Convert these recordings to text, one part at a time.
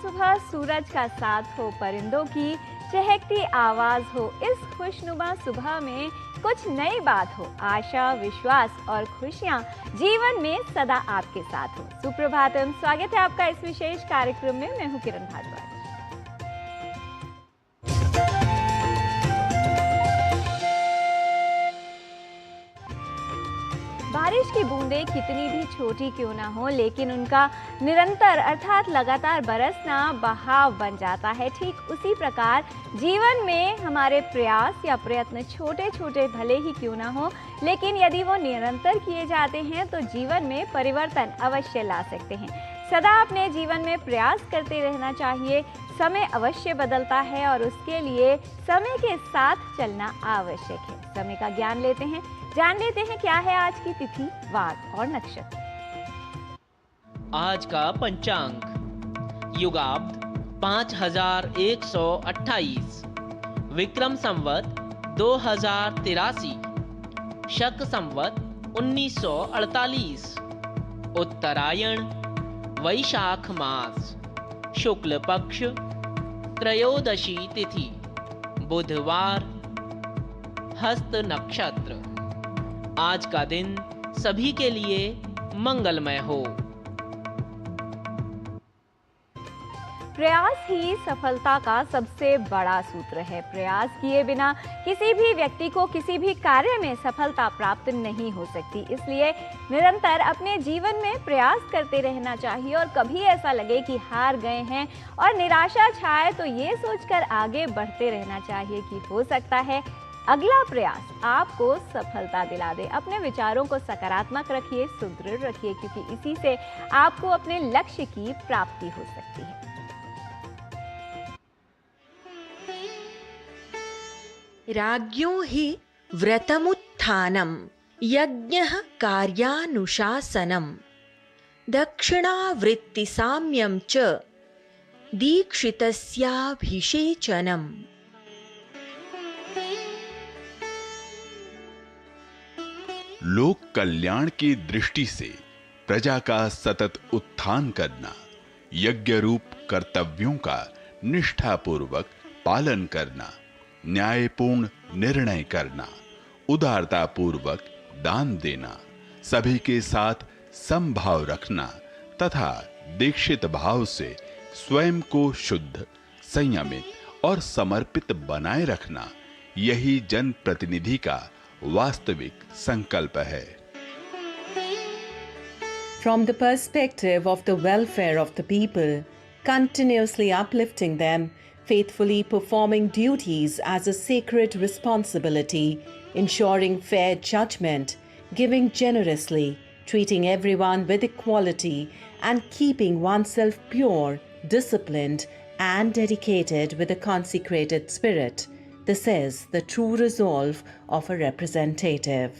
सुबह सूरज का साथ हो, परिंदों की चहकती आवाज हो, इस खुशनुमा सुबह में कुछ नई बात हो, आशा, विश्वास और खुशियां जीवन में सदा आपके साथ हो। सुप्रभातम, स्वागत है आपका इस विशेष कार्यक्रम में। मैं हूं किरण भारद्वाज। बारिश की बूंदें कितनी भी छोटी क्यों ना हो, लेकिन उनका निरंतर अर्थात लगातार बरसना बहाव बन जाता है। ठीक उसी प्रकार जीवन में हमारे प्रयास या प्रयत्न छोटे छोटे भले ही क्यों ना हो, लेकिन यदि वो निरंतर किए जाते हैं तो जीवन में परिवर्तन अवश्य ला सकते हैं। सदा अपने जीवन में प्रयास करते रहना चाहिए। समय अवश्य बदलता है और उसके लिए समय के साथ चलना आवश्यक है। समय का ज्ञान लेते हैं, जान लेते हैं क्या है आज की तिथि, वार और नक्षत्र। आज का पंचांग युगाब्द 5128, विक्रम संवत 2083, शक संवत 1948, उत्तरायण, वैशाख मास, शुक्ल पक्ष, त्रयोदशी तिथि, बुधवार, हस्त नक्षत्र। आज का दिन सभी के लिए मंगलमय हो। प्रयास ही सफलता का सबसे बड़ा सूत्र है। प्रयास किए बिना किसी भी व्यक्ति को किसी भी कार्य में सफलता प्राप्त नहीं हो सकती। इसलिए निरंतर अपने जीवन में प्रयास करते रहना चाहिए और कभी ऐसा लगे कि हार गए हैं और निराशा छाए तो ये सोचकर आगे बढ़ते रहना चाहिए कि हो सकता है अगला प्रयास आपको सफलता दिला दे। अपने विचारों को सकारात्मक रखिए, सुदृढ़ रखिए, क्योंकि इसी से आपको अपने लक्ष्य की प्राप्ति हो सकती है। राज्ञो हि व्रतमुत्थानं यज्ञः कार्यानुशासनं दक्षिणावृत्तिसाम्यं च दीक्षितस्याभिषेचनम्। लोक कल्याण की दृष्टि से प्रजा का सतत उत्थान करना, यज्ञ रूप कर्तव्यों का निष्ठापूर्वक पालन करना, न्यायपूर्ण निर्णय करना, उदारता पूर्वक दान देना, सभी के साथ समभाव रखना तथा दीक्षित भाव से स्वयं को शुद्ध, संयमित और समर्पित बनाए रखना, यही जनप्रतिनिधि का वास्तविक संकल्प है। From the perspective of the welfare of the people, continuously uplifting them, faithfully performing duties as a sacred responsibility, ensuring fair judgment, giving generously, treating everyone with equality, and keeping oneself pure, disciplined, and dedicated with a consecrated spirit. This is the true resolve of a representative.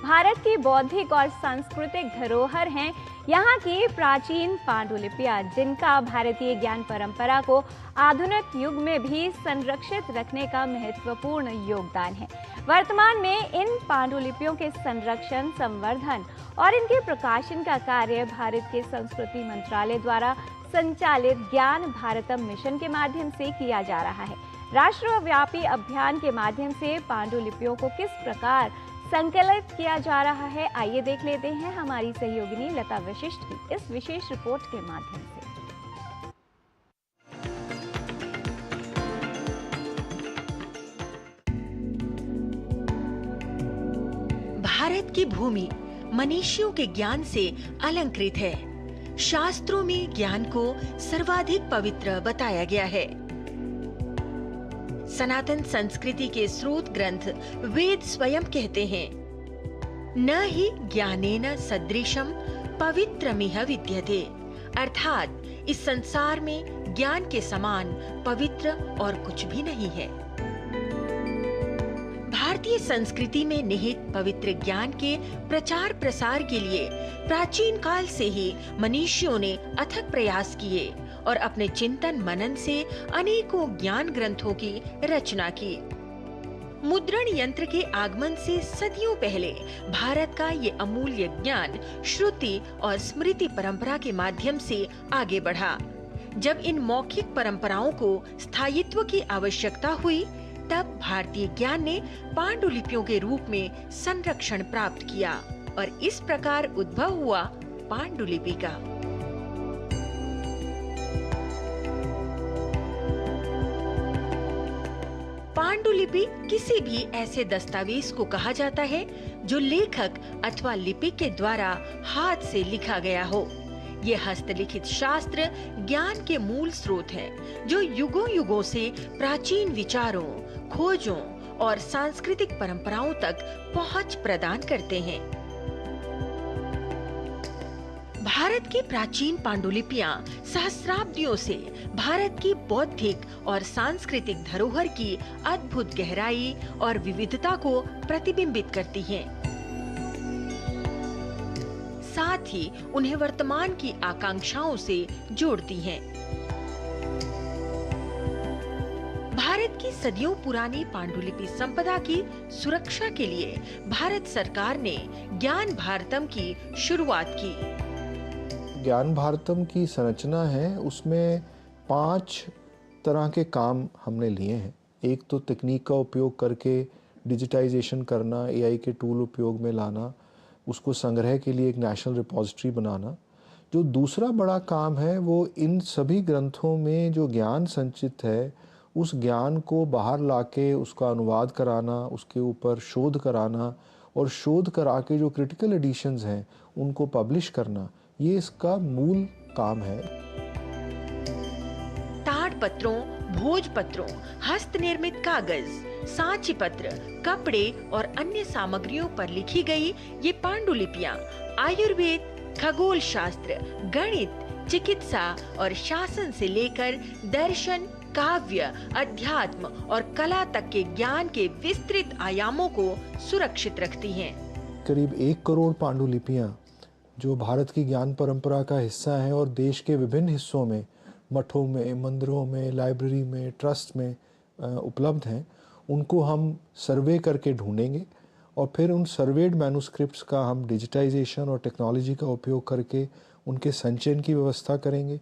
Bharat की बौद्धिक और सांस्कृतिक धरोहर हैं यहाँ की प्राचीन पांडुलिपियां, जिनका भारतीय ज्ञान परंपरा को आधुनिक युग में भी संरक्षित रखने का महत्वपूर्ण योगदान है। वर्तमान में इन पांडुलिपियों के संरक्षण, संवर्धन और इनके प्रकाशन का कार्य भारत के संस्कृति मंत्रालय द्वारा संचालित ज्ञान भारतम मिशन के माध्यम से किया जा रहा है। राष्ट्रव्यापी अभियान के माध्यम से पांडुलिपियों को किस प्रकार संकलित किया जा रहा है, आइए देख लेते हैं हमारी सहयोगिनी लता वशिष्ठ की इस विशेष रिपोर्ट के माध्यम से। भारत की भूमि मनीषियों के ज्ञान से अलंकृत है। शास्त्रों में ज्ञान को सर्वाधिक पवित्र बताया गया है। सनातन संस्कृति के स्रोत ग्रंथ वेद स्वयं कहते हैं, न ही ज्ञानेन सदृशम पवित्रमिह विद्यते, अर्थात इस संसार में ज्ञान के समान पवित्र और कुछ भी नहीं है। भारतीय संस्कृति में निहित पवित्र ज्ञान के प्रचार प्रसार के लिए प्राचीन काल से ही मनीषियों ने अथक प्रयास किए और अपने चिंतन मनन से अनेकों ज्ञान ग्रंथों की रचना की। मुद्रण यंत्र के आगमन से सदियों पहले भारत का ये अमूल्य ज्ञान श्रुति और स्मृति परंपरा के माध्यम से आगे बढ़ा। जब इन मौखिक परंपराओं को स्थायित्व की आवश्यकता हुई, तब भारतीय ज्ञान ने पांडुलिपियों के रूप में संरक्षण प्राप्त किया और इस प्रकार उद्भव हुआ पांडुलिपि का। पांडुलिपि किसी भी ऐसे दस्तावेज को कहा जाता है जो लेखक अथवा लिपिक के द्वारा हाथ से लिखा गया हो। ये हस्तलिखित शास्त्र ज्ञान के मूल स्रोत हैं, जो युगों युगों से प्राचीन विचारों, खोजों और सांस्कृतिक परंपराओं तक पहुंच प्रदान करते हैं। भारत की प्राचीन पांडुलिपियां सहस्राब्दियों से भारत की बौद्धिक और सांस्कृतिक धरोहर की अद्भुत गहराई और विविधता को प्रतिबिंबित करती हैं। साथ ही उन्हें वर्तमान की आकांक्षाओं से जोड़ती हैं। भारत की सदियों पुरानी पांडुलिपि संपदा की सुरक्षा के लिए भारत सरकार ने ज्ञान भारतम की शुरुआत की। ज्ञान भारतम की संरचना है, उसमें 5 तरह के काम हमने लिए हैं। एक तो तकनीक का उपयोग करके डिजिटाइजेशन करना, एआई के टूल उपयोग में लाना, उसको संग्रह के लिए एक नेशनल रिपॉजिटरी बनाना। जो दूसरा बड़ा काम है वो इन सभी ग्रंथों में जो ज्ञान संचित है उस ज्ञान को बाहर लाके उसका अनुवाद कराना, उसके ऊपर शोध कराना और शोध करा के जो क्रिटिकल एडिशंस हैं उनको पब्लिश करना, ये इसका मूल काम है। ताड़पत्रों, भोजपत्रों, हस्त निर्मित कागज, सांची पत्र, कपड़े और अन्य सामग्रियों पर लिखी गई ये पांडुलिपियां आयुर्वेद, खगोल शास्त्र, गणित, चिकित्सा और शासन से लेकर दर्शन, काव्य, अध्यात्म और कला तक के ज्ञान के विस्तृत आयामों को सुरक्षित रखती हैं। करीब 1 करोड़ पांडुलिपियां जो भारत की ज्ञान परंपरा का हिस्सा हैं और देश के विभिन्न हिस्सों में, मठों में, मंदिरों में, लाइब्रेरी में, ट्रस्ट में उपलब्ध हैं, उनको हम सर्वे करके ढूंढेंगे और फिर उन सर्वेड मैन्युस्क्रिप्ट्स का हम डिजिटाइजेशन और टेक्नोलॉजी का उपयोग करके उनके संचयन की व्यवस्था करेंगे।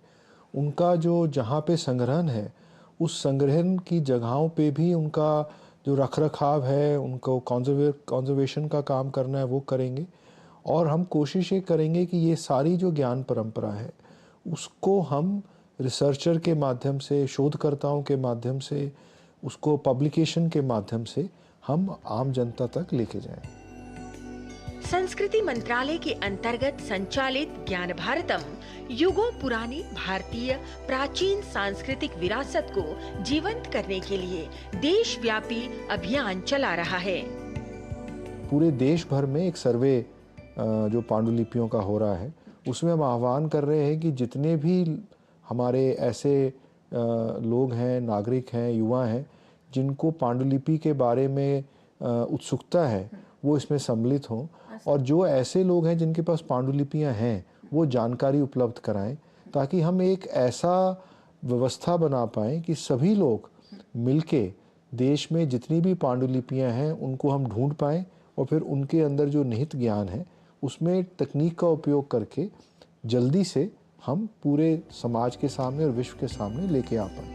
उनका जो जहाँ पे संग्रहण है उस संग्रहण की जगहों पे भी उनका जो रखरखाव है, उनको कॉन्जर्वेशन का काम करना है वो करेंगे। और हम कोशिश ये करेंगे कि ये सारी जो ज्ञान परंपरा है उसको हम रिसर्चर के माध्यम से, शोधकर्ताओं के माध्यम से, उसको पब्लिकेशन के माध्यम से हम आम जनता तक लेके जाएं। संस्कृति मंत्रालय के अंतर्गत संचालित ज्ञान भारतम युगों पुरानी भारतीय प्राचीन सांस्कृतिक विरासत को जीवंत करने के लिए देशव्यापी अभियान चला रहा है। पूरे देश भर में एक सर्वे जो पांडुलिपियों का हो रहा है उसमें हम आह्वान कर रहे हैं कि जितने भी हमारे ऐसे लोग हैं, नागरिक हैं, युवा हैं जिनको पांडुलिपि के बारे में उत्सुकता है वो इसमें सम्मिलित हों और जो ऐसे लोग हैं जिनके पास पांडुलिपियां हैं वो जानकारी उपलब्ध कराएं, ताकि हम एक ऐसा व्यवस्था बना पाएं कि सभी लोग मिलके देश में जितनी भी पांडुलिपियां हैं उनको हम ढूंढ पाएं और फिर उनके अंदर जो निहित ज्ञान है उसमें तकनीक का उपयोग करके जल्दी से हम पूरे समाज के सामने और विश्व के सामने लेके आ पाएं।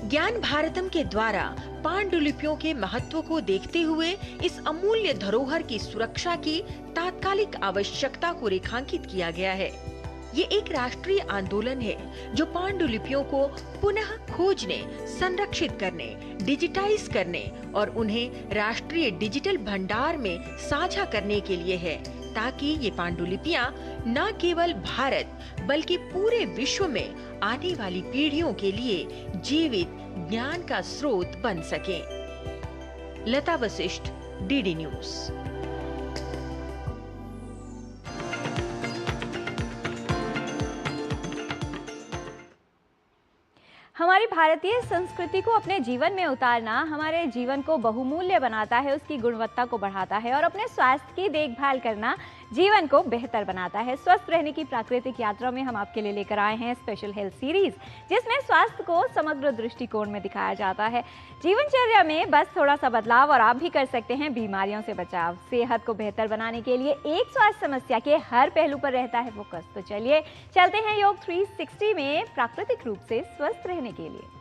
ज्ञान भारतम के द्वारा पांडुलिपियों के महत्व को देखते हुए इस अमूल्य धरोहर की सुरक्षा की तात्कालिक आवश्यकता को रेखांकित किया गया है। ये एक राष्ट्रीय आंदोलन है जो पांडुलिपियों को पुनः खोजने, संरक्षित करने, डिजिटाइज करने और उन्हें राष्ट्रीय डिजिटल भंडार में साझा करने के लिए है, ताकि ये पांडुलिपियां न केवल भारत बल्कि पूरे विश्व में आने वाली पीढ़ियों के लिए जीवित ज्ञान का स्रोत बन सकें। लता वशिष्ठ, डीडी न्यूज। हमारी भारतीय संस्कृति को अपने जीवन में उतारना हमारे जीवन को बहुमूल्य बनाता है, उसकी गुणवत्ता को बढ़ाता है और अपने स्वास्थ्य की देखभाल करना जीवन को बेहतर बनाता है। स्वस्थ रहने की प्राकृतिक यात्रा में हम आपके लिए लेकर आए हैं स्पेशल हेल्थ सीरीज, जिसमें स्वास्थ्य को समग्र दृष्टिकोण में दिखाया जाता है। जीवनचर्या में बस थोड़ा सा बदलाव और आप भी कर सकते हैं बीमारियों से बचाव। सेहत को बेहतर बनाने के लिए एक स्वास्थ्य समस्या के हर पहलू पर रहता है फोकस। तो चलिए चलते हैं योग 360 में प्राकृतिक रूप से स्वस्थ रहने के लिए।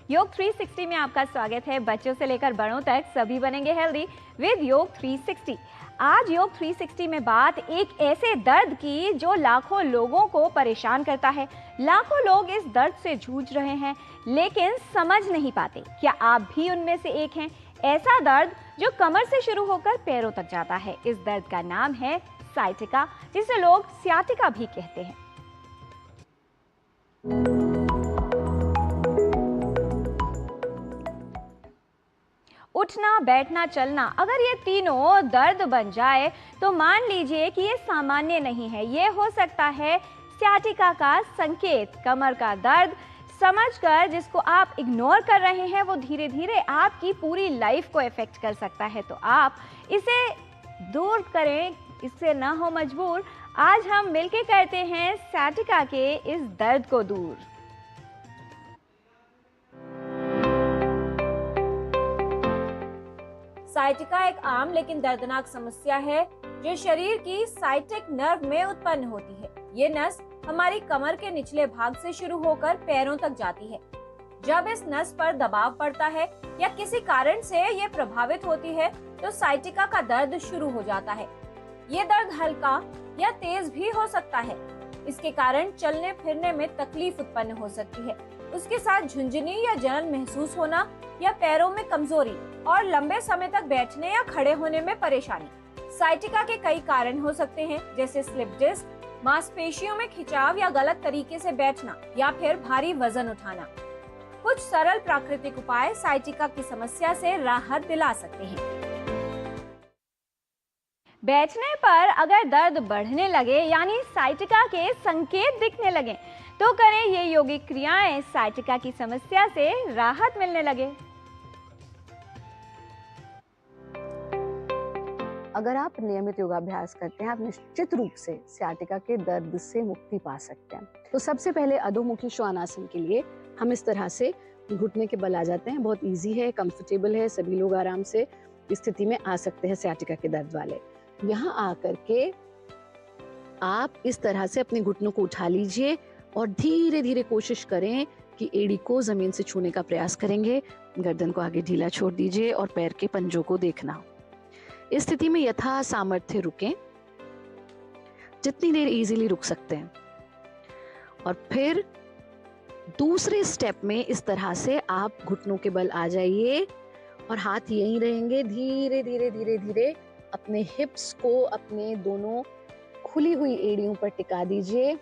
योग 360 में आपका स्वागत है। बच्चों से लेकर बड़ों तक सभी बनेंगे हेल्दी विद योग 360। आज योग 360 में बात एक ऐसे दर्द की जो लाखों लोगों को परेशान करता है। लाखों लोग इस दर्द से जूझ रहे हैं लेकिन समझ नहीं पाते। क्या आप भी उनमें से एक हैं? ऐसा दर्द जो कमर से शुरू होकर पैरों तक जाता है। इस दर्द का नाम है साइटिका, जिसे लोग सियाटिका भी कहते हैं। उठना, बैठना, चलना, अगर ये तीनों दर्द बन जाए तो मान लीजिए कि ये सामान्य नहीं है। ये हो सकता है सियाटिका का संकेत। कमर का दर्द समझकर जिसको आप इग्नोर कर रहे हैं वो धीरे धीरे आपकी पूरी लाइफ को इफेक्ट कर सकता है। तो आप इसे दूर करें, इससे ना हो मजबूर। आज हम मिलके करते हैं सियाटिका के इस दर्द को दूर। साइटिका एक आम लेकिन दर्दनाक समस्या है जो शरीर की साइटिक नर्व में उत्पन्न होती है। ये नस हमारी कमर के निचले भाग से शुरू होकर पैरों तक जाती है। जब इस नस पर दबाव पड़ता है या किसी कारण से ये प्रभावित होती है तो साइटिका का दर्द शुरू हो जाता है। ये दर्द हल्का या तेज भी हो सकता है। इसके कारण चलने फिरने में तकलीफ उत्पन्न हो सकती है। उसके साथ झुंझुनी या जलन महसूस होना या पैरों में कमजोरी और लंबे समय तक बैठने या खड़े होने में परेशानी। साइटिका के कई कारण हो सकते हैं, जैसे स्लिप डिस्क, मांसपेशियों में खिंचाव या गलत तरीके से बैठना या फिर भारी वजन उठाना। कुछ सरल प्राकृतिक उपाय साइटिका की समस्या से राहत दिला सकते हैं। बैठने पर अगर दर्द बढ़ने लगे यानी साइटिका के संकेत दिखने लगे तो करें ये योगिक क्रियाएं। साइटिका की समस्या से राहत मिलने लगे। अगर आप नियमित योगाभ्यास करते हैं आप निश्चित रूप से सियाटिका के दर्द से मुक्ति पा सकते हैं। तो सबसे पहले अधोमुखी श्वानासन के लिए हम इस तरह से घुटने के बल आ जाते हैं। बहुत इजी है, कंफर्टेबल है, सभी लोग आराम से इस स्थिति में आ सकते हैं सियाटिका के दर्द वाले। यहाँ आकर के आप इस तरह से अपने घुटनों को उठा लीजिए और धीरे धीरे कोशिश करें कि एड़ी को जमीन से छूने का प्रयास करेंगे। गर्दन को आगे ढीला छोड़ दीजिए और पैर के पंजों को देखना। इस स्थिति में यथा सामर्थ्य रुकें, जितनी देर इजीली रुक सकते हैं। और फिर दूसरे स्टेप में इस तरह से आप घुटनों के बल आ जाइए और हाथ यहीं रहेंगे। धीरे धीरे धीरे धीरे अपने हिप्स को अपने दोनों खुली हुई एड़ियों पर टिका दीजिए।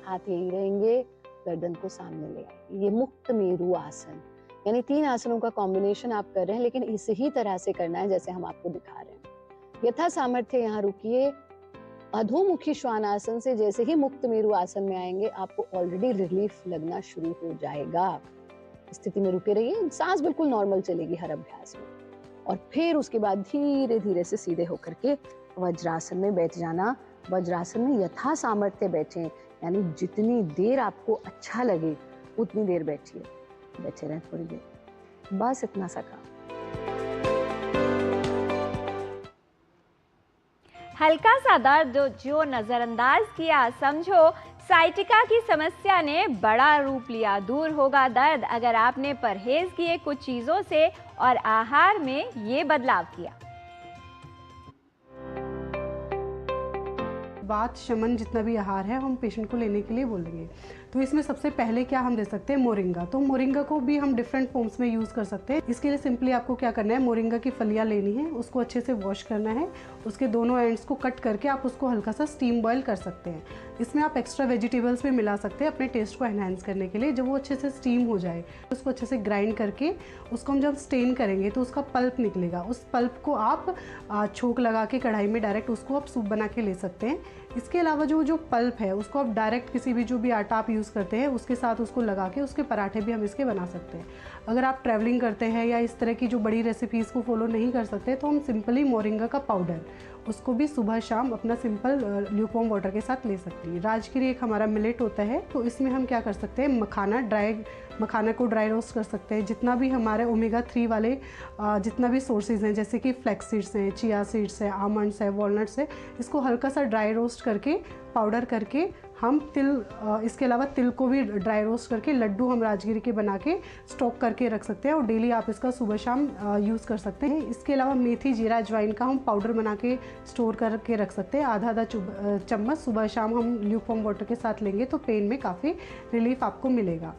हाथ यहीं रहेंगे, गर्दन को सामने ले आइए। ये मुक्त मेरु आसन, यानी 3 आसनों का कॉम्बिनेशन आप कर रहे हैं, लेकिन इसी ही तरह से करना है जैसे हम आपको दिखा रहे हैं। यथा सामर्थ्य यहाँ रुकिए। अधोमुखी श्वानासन से जैसे ही मुक्त मेरु आसन में आएंगे आपको ऑलरेडी रिलीफ लगना शुरू हो जाएगा। स्थिति में रुके रहिए, सांस बिल्कुल नॉर्मल चलेगी हर अभ्यास में। और फिर उसके बाद धीरे धीरे से सीधे होकर के वज्रासन में बैठ जाना। वज्रासन में यथा सामर्थ्य बैठें, यानी जितनी देर आपको अच्छा लगे उतनी देर बैठिए। बैठे रहें थोड़ी देर, बस इतना सा काम। हल्का सा दर्द जो नजरअंदाज किया, समझो साइटिका की समस्या ने बड़ा रूप लिया। दूर होगा दर्द अगर आपने परहेज किए कुछ चीजों से और आहार में ये बदलाव किया। वात शमन जितना भी आहार है हम पेशेंट को लेने के लिए बोलेंगे। तो इसमें सबसे पहले क्या हम दे सकते हैं, मोरिंगा। तो मोरिंगा को भी हम डिफरेंट फॉर्म्स में यूज़ कर सकते हैं। इसके लिए सिंपली आपको क्या करना है, मोरिंगा की फलियाँ लेनी है, उसको अच्छे से वॉश करना है, उसके दोनों एंड्स को कट करके आप उसको हल्का सा स्टीम बॉयल कर सकते हैं। इसमें आप एक्स्ट्रा वेजिटेबल्स भी मिला सकते हैं अपने टेस्ट को एनहांस करने के लिए। जब वो अच्छे से स्टीम हो जाए उसको अच्छे से ग्राइंड करके उसको हम जब स्टेन करेंगे तो उसका पल्प निकलेगा। उस पल्प को आप छोंक लगा के कढ़ाई में डायरेक्ट उसको आप सूप बना के ले सकते हैं। इसके अलावा जो पल्प है उसको आप डायरेक्ट किसी भी जो भी आटा आप यूज़ करते हैं उसके साथ उसको लगा के उसके पराठे भी हम इसके बना सकते हैं। अगर आप ट्रैवलिंग करते हैं या इस तरह की जो बड़ी रेसिपीज़ को फॉलो नहीं कर सकते तो हम सिंपली मोरिंगा का पाउडर उसको भी सुबह शाम अपना सिंपल ल्यूकवार्म वाटर के साथ ले सकते हैं। राजगिरी एक हमारा मिलेट होता है, तो इसमें हम क्या कर सकते हैं, मखाना को ड्राई रोस्ट कर सकते हैं। जितना भी हमारे ओमेगा 3 वाले जितना भी सोर्सेज हैं, जैसे कि फ्लैक्स सीड्स हैं, चिया सीड्स हैं, आमंड्स हैं, वॉलनट्स हैं, इसको हल्का सा ड्राई रोस्ट करके पाउडर करके हम इसके अलावा तिल को भी ड्राई रोस्ट करके लड्डू हम राजगिरी के बना के स्टॉक करके रख सकते हैं और डेली आप इसका सुबह शाम यूज़ कर सकते हैं। इसके अलावा मेथी जीरा अजवाइन का हम पाउडर बना के स्टोर करके रख सकते हैं। आधा चम्मच सुबह शाम हम ल्यूकवार्म वाटर के साथ लेंगे तो पेन में काफ़ी रिलीफ आपको मिलेगा।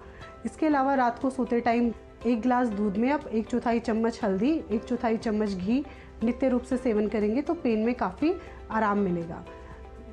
इसके अलावा रात को सोते टाइम 1 गिलास दूध में आप 1/4 चम्मच हल्दी, 1/4 चम्मच घी नित्य रूप से सेवन करेंगे तो पेन में काफ़ी आराम मिलेगा।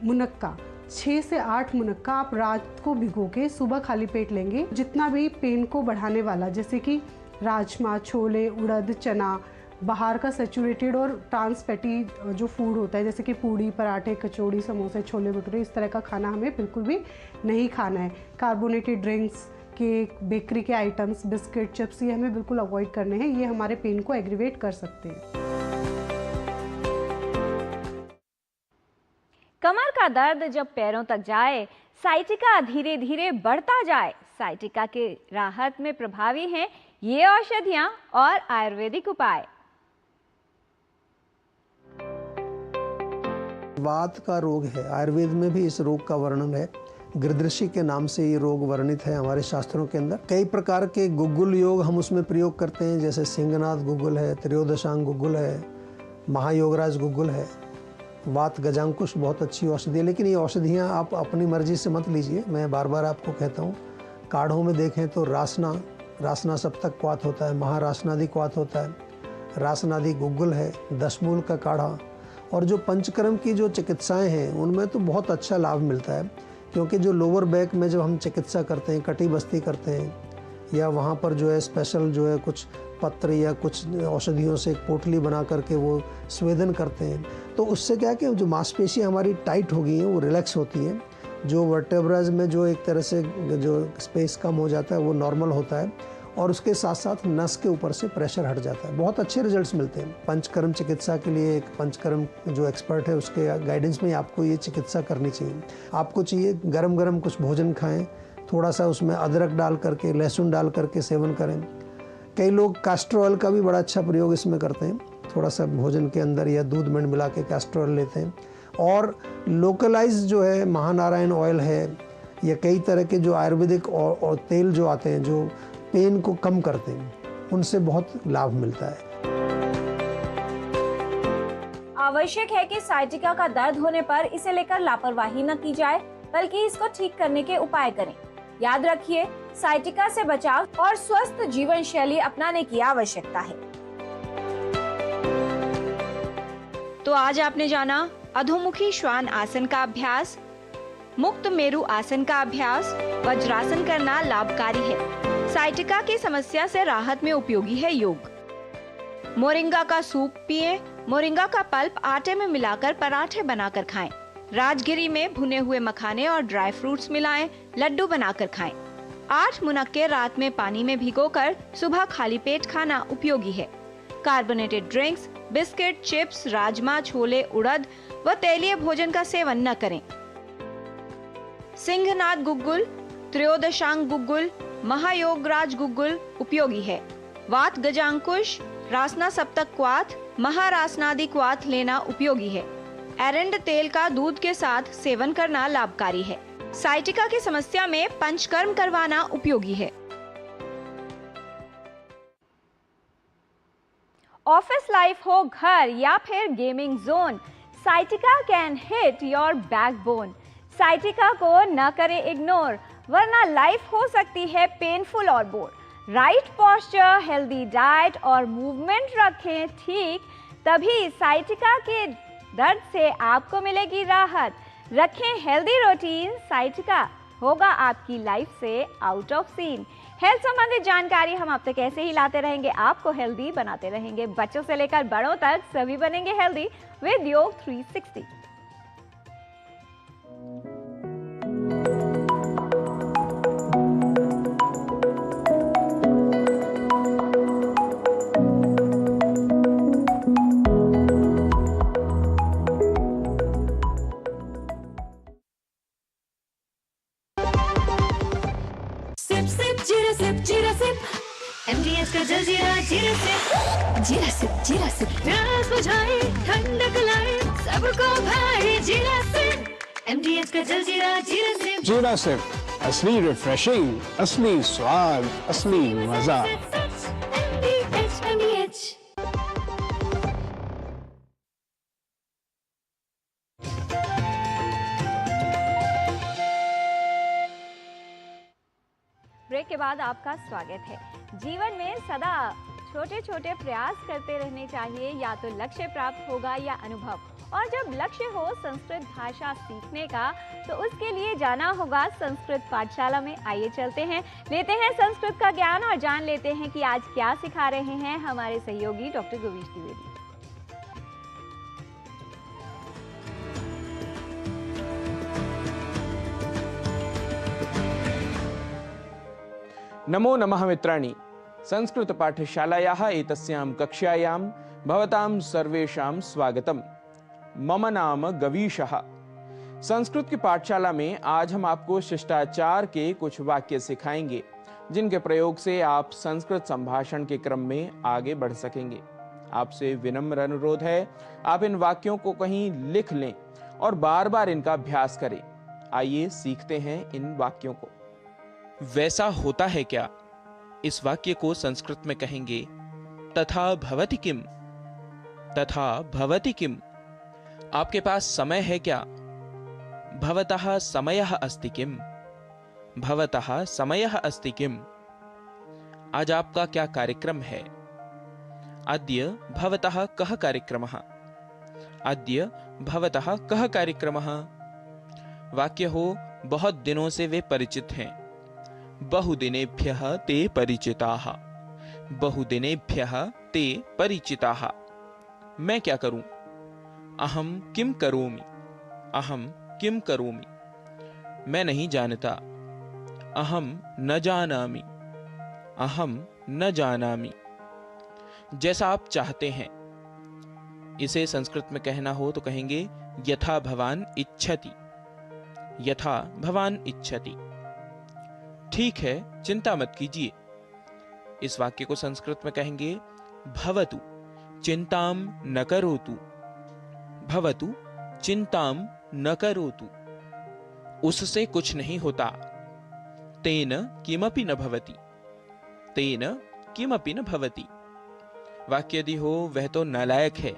मुनक्का 6 से 8 मुनक्का आप रात को भिगो के सुबह खाली पेट लेंगे। जितना भी पेन को बढ़ाने वाला जैसे कि राजमा, छोले, उड़द, चना, बाहर का सैचुरेटेड और ट्रांस फैटी जो फूड होता है जैसे कि पूड़ी, पराठे, कचौड़ी, समोसे, छोले भटूरे, इस तरह का खाना हमें बिल्कुल भी नहीं खाना है। कार्बोनेटेड ड्रिंक्स, केक, बेकरी के आइटम्स, बिस्किट, चिप्स, ये हमें बिल्कुल अवॉइड करने हैं। ये हमारे पेन को एग्रीवेट कर सकते हैं। कमर का दर्द जब पैरों तक जाए, साइटिका धीरे धीरे बढ़ता जाए। साइटिका के राहत में प्रभावी हैं ये औषधियां और आयुर्वेदिक उपाय। वात का रोग है, आयुर्वेद में भी इस रोग का वर्णन है। गिरदृषि के नाम से ये रोग वर्णित है हमारे शास्त्रों के अंदर। कई प्रकार के गुग्गुल योग हम उसमें प्रयोग करते हैं, जैसे सिंहनाथ गुग्गुल है, त्रयोदशांग गुग्गुल है, महायोगराज गुग्गुल है। वात गजांकुश बहुत अच्छी औषधि है, लेकिन ये औषधियाँ आप अपनी मर्जी से मत लीजिए। मैं बार बार आपको कहता हूँ, काढ़ों में देखें तो रासना सप्तक क्वाथ होता है, महारासनादि क्वाथ होता है, रासनादि गुग्गुल है, दशमूल का काढ़ा, और जो पंचकर्म की जो चिकित्साएं हैं उनमें तो बहुत अच्छा लाभ मिलता है। क्योंकि जो लोअर बैक में जब हम चिकित्सा करते हैं, कटी बस्ती करते हैं, या वहाँ पर जो है स्पेशल जो है कुछ पत्र या कुछ औषधियों से एक पोटली बना करके वो स्वेदन करते हैं, तो उससे क्या कि जो मांसपेशियाँ हमारी टाइट हो गई हैं वो रिलैक्स होती हैं। जो वर्टेब्राज में जो एक तरह से जो स्पेस कम हो जाता है वो नॉर्मल होता है, और उसके साथ साथ नस के ऊपर से प्रेशर हट जाता है। बहुत अच्छे रिजल्ट्स मिलते हैं। पंचकर्म चिकित्सा के लिए एक पंचकर्म जो एक्सपर्ट है उसके गाइडेंस में आपको ये चिकित्सा करनी चाहिए। आपको चाहिए गरम गरम कुछ भोजन खाएं, थोड़ा सा उसमें अदरक डाल करके, लहसुन डाल करके सेवन करें। कई लोग कैस्टर ऑयल का भी बड़ा अच्छा प्रयोग इसमें करते हैं, थोड़ा सा भोजन के अंदर या दूध में मिला के कैस्टर ऑयल लेते हैं। और लोकलाइज जो है महानारायण ऑयल है, या कई तरह के जो आयुर्वेदिक और तेल जो आते हैं जो पेन को कम करते हैं, उनसे बहुत लाभ मिलता है। आवश्यक है कि साइटिका का दर्द होने पर इसे लेकर लापरवाही न की जाए, बल्कि इसको ठीक करने के उपाय करें। याद रखिए, साइटिका से बचाव और स्वस्थ जीवन शैली अपनाने की आवश्यकता है। तो आज आपने जाना अधोमुखी श्वान आसन का अभ्यास, मुक्त मेरु आसन का अभ्यास, वज्रासन करना लाभकारी है। साइटिका की समस्या से राहत में उपयोगी है योग। मोरिंगा का सूप पिए, मोरिंगा का पल्प आटे में मिलाकर पराठे बनाकर खाएं। राजगिरी में भुने हुए मखाने और ड्राई फ्रूट्स मिलाएं, लड्डू बनाकर खाएं। 8 मुनक्के रात में पानी में भिगोकर सुबह खाली पेट खाना उपयोगी है। कार्बोनेटेड ड्रिंक्स, बिस्किट, चिप्स, राजमा, छोले, उड़द व तेलीय भोजन का सेवन न करें। सिंहनाथ गुग्गुल, त्रयोदशांग गुग्गुल, महायोगराज गुग्गुल उपयोगी है। वात गजांकुश, रासना सप्तक क्वाथ, महारासनादि क्वाथ लेना उपयोगी है। एरंड तेल का दूध के साथ सेवन करना लाभकारी है। साइटिका की समस्या में पंचकर्म करवाना उपयोगी है। ऑफिस लाइफ हो, घर या फिर gaming zone, sciatica can hit your backbone. Sciatica को न करें इग्नोर, वरना लाइफ हो सकती है पेनफुल और bore. Right posture, healthy diet और मूवमेंट रखें ठीक, तभी साइटिका के दर्द से आपको मिलेगी राहत। रखें हेल्दी रूटीन, साइटिका होगा आपकी लाइफ से आउट ऑफ सीन। हेल्थ संबंधित जानकारी हम आप तक ऐसे ही लाते रहेंगे, आपको हेल्दी बनाते रहेंगे। बच्चों से लेकर बड़ों तक सभी बनेंगे हेल्दी विद योग 360। MDS का जलजीरा जीरा सिप प्यास बुझाए ठंडक लाए सबको भाई जीरा सिप। MDS का जलजीरा जीरा सिप असली रिफ्रेशिंग, असली स्वाद, असली मजा। MDH। ब्रेक के बाद आपका स्वागत है। जीवन में सदा छोटे छोटे प्रयास करते रहने चाहिए, या तो लक्ष्य प्राप्त होगा या अनुभव। और जब लक्ष्य हो संस्कृत भाषा सीखने का, तो उसके लिए जाना होगा संस्कृत पाठशाला में। आइए चलते हैं, लेते हैं संस्कृत का ज्ञान और जान लेते हैं कि आज क्या सिखा रहे हैं हमारे सहयोगी डॉक्टर गोविश द्विवेदी। नमो नमः मित्राणि। संस्कृत पाठशालायाः एतस्यां कक्षायां भवतां सर्वेषां स्वागतम्। मम नाम गवीशः। संस्कृत की पाठशाला में आज हम आपको शिष्टाचार के कुछ वाक्य सिखाएंगे, जिनके प्रयोग से आप संस्कृत संभाषण के क्रम में आगे बढ़ सकेंगे। आपसे विनम्र अनुरोध है, आप इन वाक्यों को कहीं लिख लें और बार बार इनका अभ्यास करें। आइए सीखते हैं इन वाक्यों को। वैसा होता है क्या? इस वाक्य को संस्कृत में कहेंगे तथा भवति किम। तथा भवति किम। आपके पास समय है क्या? भवतः समयः अस्ति किम। भवतः समयः अस्ति किम। आज आपका क्या कार्यक्रम है? अद्य भवतः कः कार्यक्रमः। अद्य भवतः कः कार्यक्रमः। वाक्य हो बहुत दिनों से वे परिचित हैं। बहुदिनेभ्यः ते परिचिताः। बहुदिनेभ्यः ते परिचिताः। मैं क्या करूं? अहम किम करोमि। अहम किम करोमि। मैं नहीं जानता। अहम न जानामि। अहम न जानामि। जैसा आप चाहते हैं। इसे संस्कृत में कहना हो तो कहेंगे यथा भवान इच्छति। यथा भवान इच्छति। ठीक है, चिंता मत कीजिए। इस वाक्य को संस्कृत में कहेंगे भवतु चिंताम न करोतु। भवतु चिंताम न करोतु। उससे कुछ नहीं होता। तेन किमपि न भवति। तेन किमपि न भवति। वाक्य यदि हो वह तो नालायक है।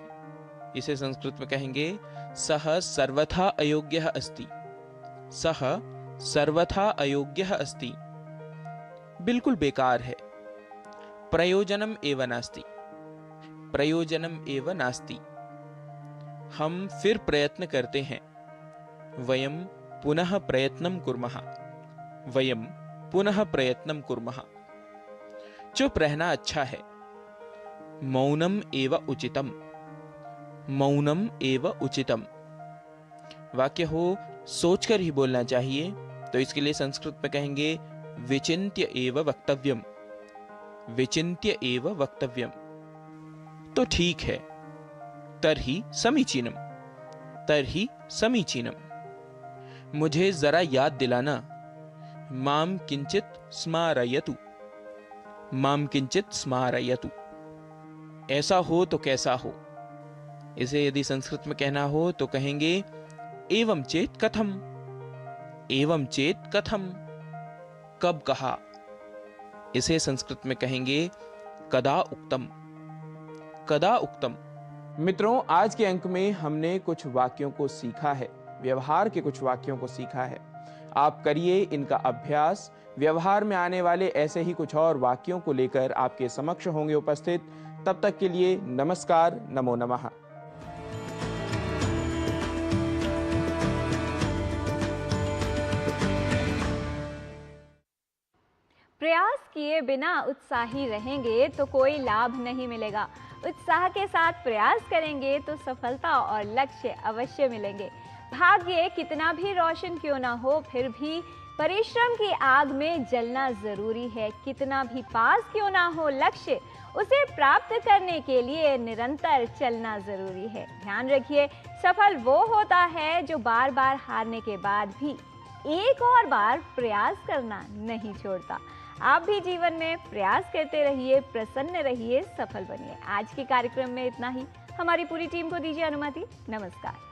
इसे संस्कृत में कहेंगे सह सर्वथा अयोग्यः अस्ति। सह सर्वथा अयोग्यः अस्ति। बिल्कुल बेकार है। प्रयोजनम एव नास्ति। प्रयोजनम एव नास्ति। हम फिर प्रयत्न करते हैं। वयम पुनः प्रयत्नं कुर्मः। वयम पुनः प्रयत्नं कुर्मः। चुप रहना अच्छा है। मौनम एव उचितम। मौनम एव उचितम। वाक्य हो सोचकर ही बोलना चाहिए, तो इसके लिए संस्कृत में कहेंगे विचिन्त्य एव वक्तव्यम। विचिन्त्य एव वक्तव्यम। तो ठीक है। तर्हि समीचीनम। तर्हि समीचीनम। मुझे जरा याद दिलाना। माम किंचित स्मारयतु। माम किंचित स्मारयतु। ऐसा हो तो कैसा हो। इसे यदि संस्कृत में कहना हो तो कहेंगे एवं चेत कथम। एवं चेत कथम। कब कहा। इसे संस्कृत में कहेंगे कदा उक्तम। कदा उक्तम। मित्रों, आज के अंक में हमने कुछ वाक्यों को सीखा है, व्यवहार के कुछ वाक्यों को सीखा है। आप करिए इनका अभ्यास। व्यवहार में आने वाले ऐसे ही कुछ और वाक्यों को लेकर आपके समक्ष होंगे उपस्थित। तब तक के लिए नमस्कार, नमो नमः। प्रयास किए बिना उत्साही रहेंगे तो कोई लाभ नहीं मिलेगा। उत्साह के साथ प्रयास करेंगे तो सफलता और लक्ष्य अवश्य मिलेंगे। भाग्य कितना भी रोशन क्यों ना हो, फिर भी परिश्रम की आग में जलना जरूरी है। कितना भी पास क्यों ना हो लक्ष्य, उसे प्राप्त करने के लिए निरंतर चलना जरूरी है। ध्यान रखिए, सफल वो होता है जो बार बार हारने के बाद भी एक और बार प्रयास करना नहीं छोड़ता। आप भी जीवन में प्रयास करते रहिए, प्रसन्न रहिए, सफल बनिए। आज के कार्यक्रम में इतना ही। हमारी पूरी टीम को दीजिए अनुमति। नमस्कार।